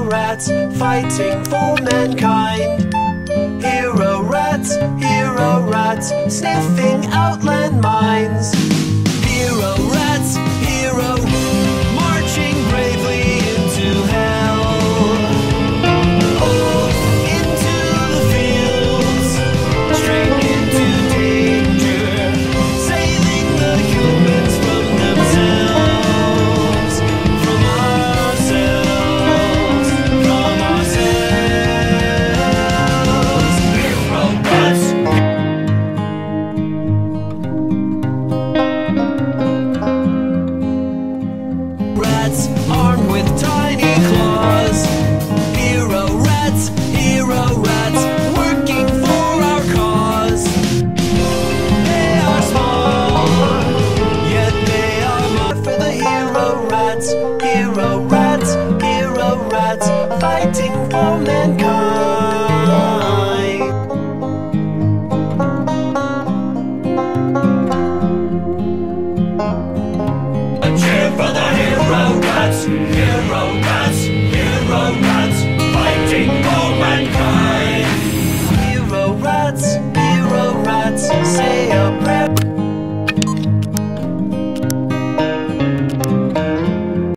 rats, fighting for mankind. Hero rats, sniffing out landmines. Hero rats, marching bravely into hell. Oh, into the fields, straight into danger, saving the humans from themselves, from ourselves, from ourselves. Hero rats. Rats armed with tiny claws. Hero rats, working for our cause. They are small, yet they are more for the hero rats.